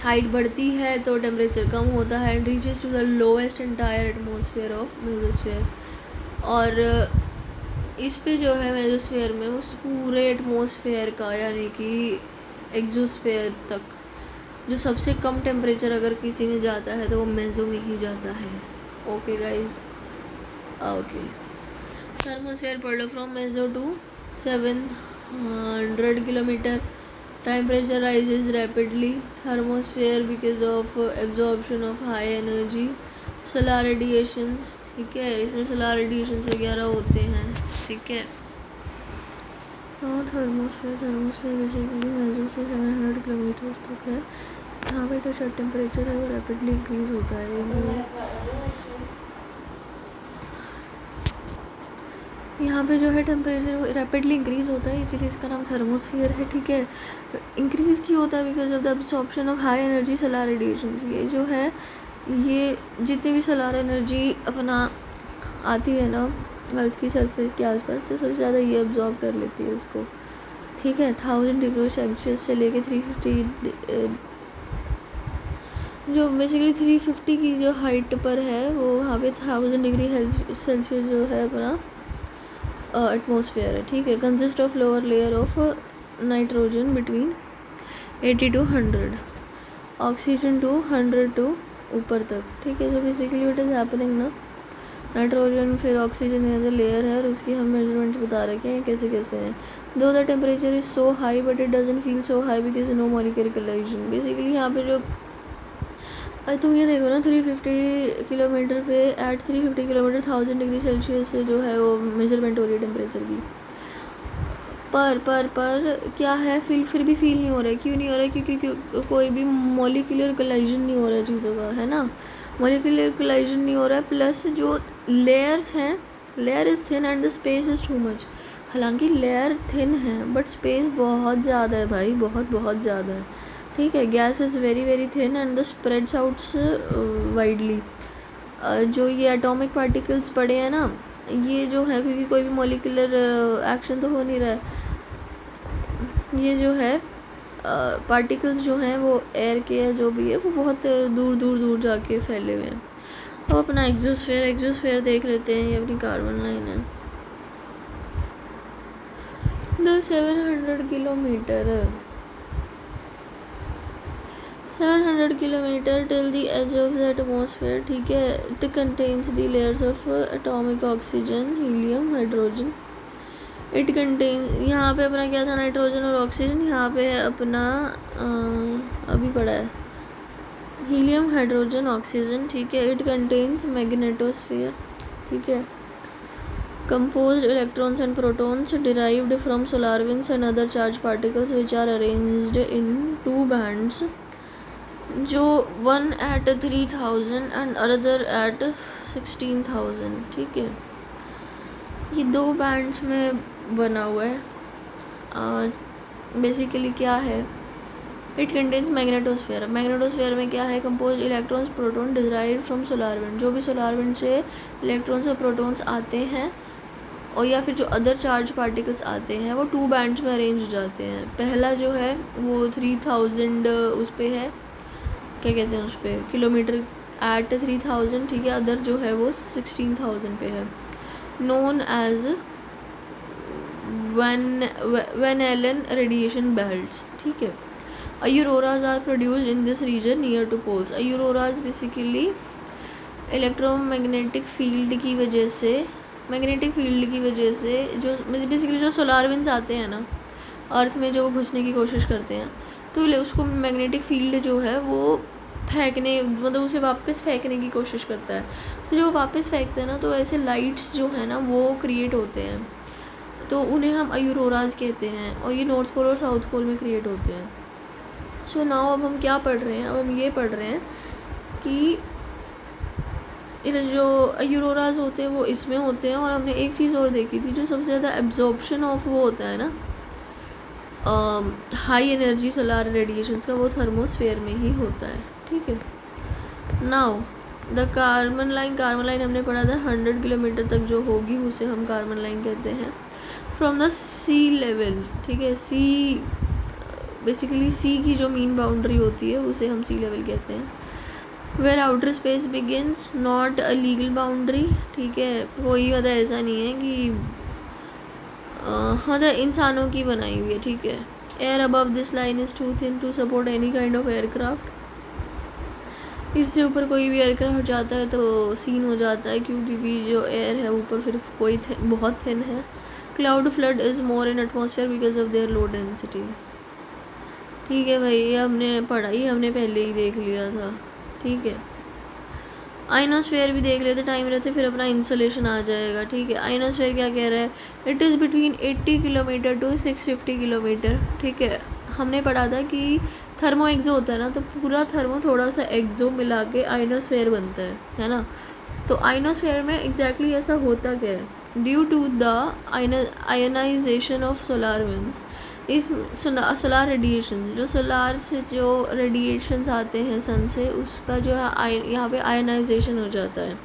हाइट बढ़ती है तो टेम्परेचर कम होता है। And reaches to the lowest entire atmosphere of mesosphere. और इस पे जो है मेसोस्फेयर में उस पूरे एटमॉस्फेयर का यानी कि एक्सोस्फेयर तक जो सबसे कम टेम्परेचर अगर किसी में जाता है तो वो मेसो में ही जाता है। Okay guys, okay. थर्मोस्फेयर पढ़ लो, from meso to 700 kilometre. Temperature rises rapidly. Thermosphere because of absorption of high energy solar radiations, ठीक है, इसमें सोलार रेडिएशंस वगैरह होते हैं, ठीक है। तो थर्मोस्फेयर बेसिकली मेजर से 700 किलोमीटर तक है। यहाँ पे जो टेम्परेचर है वो रैपिडली इंक्रीज होता है। यहाँ पे जो है टेम्परेचर रैपिडली इंक्रीज होता है, इसीलिए इसका नाम थर्मोस्फियर है, ठीक है। इंक्रीज क्यों होता है? Because of the absorption of high energy solar radiation. ये जो है, ये जितनी भी सोलार एनर्जी अपना आती है ना अर्थ की सरफेस के आसपास, तो सबसे ज़्यादा ये एब्जॉर्ब कर लेती है इसको, ठीक है। 1000 डिग्री सेल्सियस से लेके 350 जो बेसिकली 350 की जो हाइट पर है वो वहाँ पे 1000 डिग्री सेल्सियस जो है अपना एटमॉस्फेयर है, ठीक है। Consist of lower layer of nitrogen between 80 to 100, oxygen to 100 to ऊपर तक, ठीक है। So basically what is happening ना, नाइट्रोजन फिर ऑक्सीजन ये लेयर है और उसकी हम मेजरमेंट्स बता रखे हैं कैसे कैसे हैं। Though the temperature is so high but it doesn't feel so high because no molecular collision. Basically यहाँ पे जो तुम ये देखो ना 350 किलोमीटर पे एट 350 किलोमीटर 1000 डिग्री सेल्सियस से जो है वो मेजरमेंट हो रही है टेम्परेचर की। पर क्या है, फिर भी फील नहीं हो रहा है। क्यों नहीं हो रहा है? क्योंकि कोई भी मॉलिक्यूलर कोलिजन नहीं हो रहा है चीज़ों का, है ना। मॉलिक्यूलर कोलिजन नहीं हो रहा है, प्लस जो लेयर्स हैं, layer is thin and the space is too much. हालांकि लेयर थिन है बट स्पेस बहुत ज़्यादा है भाई, बहुत ज़्यादा है, ठीक है। Gas is very thin and the spreads outs widely. जो ये एटॉमिक पार्टिकल्स पड़े हैं ना, ये जो है, क्योंकि कोई भी मॉलिक्यूलर एक्शन तो हो नहीं रहा है, ये जो है पार्टिकल्स जो हैं वो एयर के या जो भी है वो बहुत दूर जाके फैले हुए हैं। अब अपना एग्जोस्फेयर देख लेते हैं। ये अपनी कार्बन लाइन है। The 700 kilometre till the edge of the atmosphere, ठीक है। It contains the layers of atomic oxygen, helium, hydrogen. It contain, यहाँ पे अपना क्या था, नाइट्रोजन और ऑक्सीजन। यहाँ पे है अपना अभी पड़ा है हीलियम, हाइड्रोजन, ऑक्सीजन, ठीक है। इट कंटेन्स मैग्नेटोस्फीयर, ठीक है। composed electrons and protons derived from solar winds and other charged particles which are arranged in two bands, जो one at 3000 and other at 16000, ठीक है। ये दो बैंड्स में बना हुआ है। बेसिकली क्या है, इट कंटेन्स मैग्नेटोस्फेयर। मैग्नेटोस्फेयर में क्या है, compose electrons proton derived from solar wind. जो भी सोलार विंड से इलेक्ट्रॉन्स और प्रोटॉन्स आते हैं और या फिर जो अदर चार्ज पार्टिकल्स आते हैं वो टू बैंड्स में अरेंज हो जाते हैं। पहला जो है वो 3000 उस पर है, क्या कहते हैं उस पर, किलोमीटर एट 3000, ठीक है। अदर जो है वो 16000 पे है, known as Van Allen radiation belts, ठीक है। Auroras are produced in this region near to poles. Auroras basically electromagnetic field की वजह से, जो बेसिकली जो सोलार विंड्स आते हैं ना अर्थ में, जो वो घुसने की कोशिश करते हैं, तो उसको मैग्नेटिक फील्ड जो है वो फेंकने, मतलब उसे वापस फेंकने की कोशिश करता है। तो जो वापस फेंकते हैं ना, तो ऐसे लाइट्स जो है ना वो क्रिएट होते हैं, तो उन्हें हम अयूरोराज कहते हैं, और ये नॉर्थ पोल और साउथ पोल में क्रिएट होते हैं। सो नाउ अब हम क्या पढ़ रहे हैं, अब हम ये पढ़ रहे हैं कि जो अयूरोराज होते हैं वो इसमें होते हैं। और हमने एक चीज़ और देखी थी, जो सबसे ज़्यादा एब्जॉर्प्शन ऑफ वो होता है ना हाई एनर्जी सोलार रेडिएशंस का, वो थर्मोस्फेयर में ही होता है, ठीक है। नाउ द कार्बन लाइन हमने पढ़ा था 100 किलोमीटर तक जो होगी उसे हम कार्बन लाइन कहते हैं, फ्रॉम द सी लेवल, ठीक है। सी बेसिकली सी की जो मीन बाउंड्री होती है उसे हम सी लेवल कहते हैं। Where outer space begins, not a legal boundary, ठीक है। कोई मतलब ऐसा नहीं है कि हाँ इंसानों की बनाई हुई है, ठीक है। Air above this line is too thin to support any kind of aircraft. इससे ऊपर कोई भी एयरक्राफ्ट जाता है तो सीन हो जाता है, क्योंकि जो एयर है ऊपर फिर कोई बहुत थिन है। Cloud flood is more in atmosphere because of their low density, ठीक है भाई। ये हमने पढ़ा ही, हमने पहले ही देख लिया था, ठीक है। आइनोस्फेयर भी देख लेते टाइम रहते, फिर अपना इंसोलेशन आ जाएगा, ठीक है। आइनोस्फेयर क्या कह रहा है, it is between 80 kilometre to 650 kilometre, ठीक है। हमने पढ़ा था कि थर्मो एक्सो होता है ना, तो पूरा थर्मो थोड़ा सा एक्सो मिला के आइनोस्फेयर बनता है ना। तो आइनोस्फेयर में एग्जैक्टली ऐसा होता क्या है, due to the ionization of solar winds, इस सोलार रेडिएशन, जो सोलार से जो रेडिएशंस आते हैं सन से, उसका जो है यहाँ पे आयनाइजेशन हो जाता है,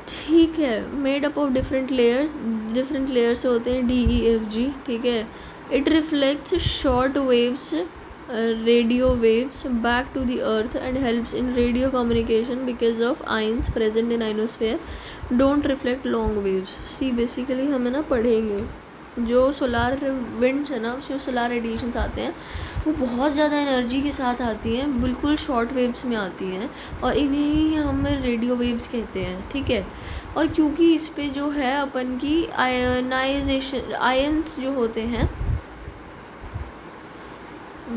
ठीक है। Made up of different layers होते हैं DEFG, ठीक है। It reflects short waves, radio waves back to the earth and helps in radio communication because of ions present in ionosphere don't reflect long waves. See basically हमें ना पढ़ेंगे जो solar winds है ना, जो सोलार रेडिएशंस आते हैं, वो बहुत ज़्यादा एनर्जी के साथ आती हैं, बिल्कुल शॉर्ट वेव्स में आती हैं, और इन्हें हम रेडियो वेव्स कहते हैं, ठीक है। और क्योंकि इस पे जो है अपन की आयनाइजेशन, आयंस जो होते हैं,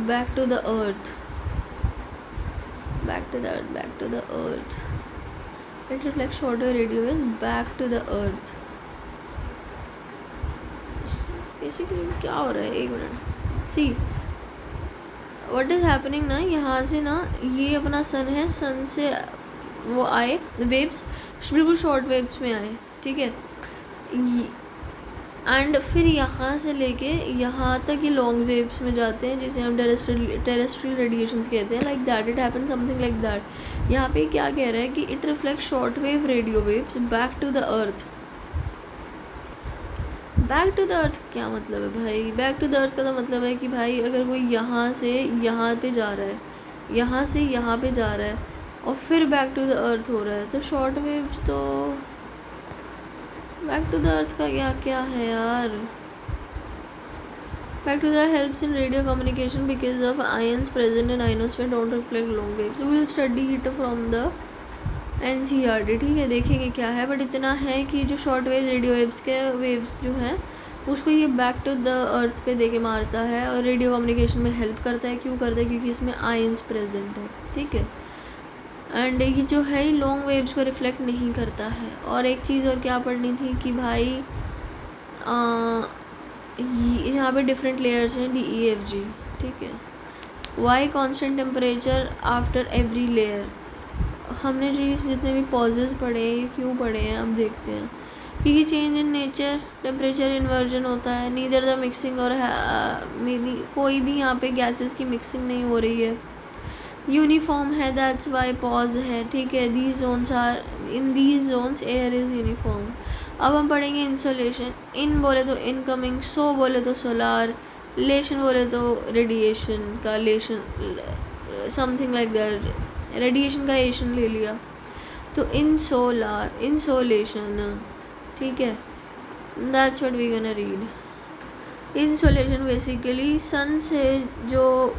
back to the earth, it reflect short wave radio waves back to the earth. Basically क्या हो रहा है, एक minute, see what is happening ना, यहाँ से ना ये अपना सन है, सन से वो आए वेव्स, बिल्कुल शॉर्ट वेव्स में आए, ठीक है। एंड फिर यहाँ से लेके यहाँ तक ये लॉन्ग वेव्स में जाते हैं, जिसे हम टेरेस्ट्रियल रेडिएशंस कहते हैं, like that it happen something like that. यहाँ पे क्या कह रहा है कि it reflect short wave radio waves back to the earth. Back to the earth क्या मतलब है भाई, बैक टू द अर्थ का तो मतलब है कि भाई अगर कोई यहाँ से यहाँ पे जा रहा है, यहाँ से यहाँ पे जा रहा है और फिर बैक टू द अर्थ हो रहा है, तो शॉर्ट वेव्स, तो बैक टू द अर्थ का क्या है यार। Back to the helps in radio communication because of ions present in ionosphere don't reflect long waves. We will study it from the NCERT, ठीक है, देखेंगे क्या है। बट इतना है कि जो शॉर्ट वेव रेडियो वेव्स के वेव्स जो हैं, उसको ये बैक टू द अर्थ पे दे के मारता है और रेडियो कम्युनिकेशन में हेल्प करता है। क्यों करता है, क्योंकि इसमें आयंस प्रेजेंट है, ठीक है। एंड ये जो है लॉन्ग वेव्स को रिफ्लेक्ट नहीं करता है। और एक चीज़ और क्या पढ़नी थी कि भाई यहाँ पे डिफरेंट लेयर्स हैं DEFG, ठीक है। Why constant temperature after every layer, हमने जो जितने भी पॉजेज पढ़े ये क्यों पढ़े हैं अब देखते हैं। क्योंकि change in nature temperature inversion होता है, नीदर द मिक्सिंग और कोई भी यहाँ पे गैसेस की मिक्सिंग नहीं हो रही है, यूनिफॉर्म है, दैट्स वाई पॉज है, ठीक है। These zones are, in these zones air is uniform. अब हम पढ़ेंगे इंसोलेशन। इन बोले तो इनकमिंग, सो बोले तो सोलार, लेशन बोले तो रेडिएशन का lesson, something like that, radiation का एशन ले लिया, तो इंसोलार, इंसोलेशन, ठीक है, that's what we gonna read. Insolation basically sun से जो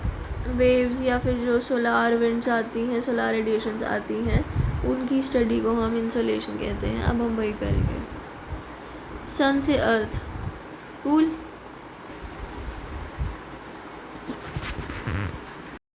वेव्स या फिर जो सोलार विंड्स आती हैं, सोलार रेडिएशंस आती हैं, उनकी स्टडी को हम इंसोलेशन कहते हैं। अब हम वही करेंगे, सन से अर्थ, कूल।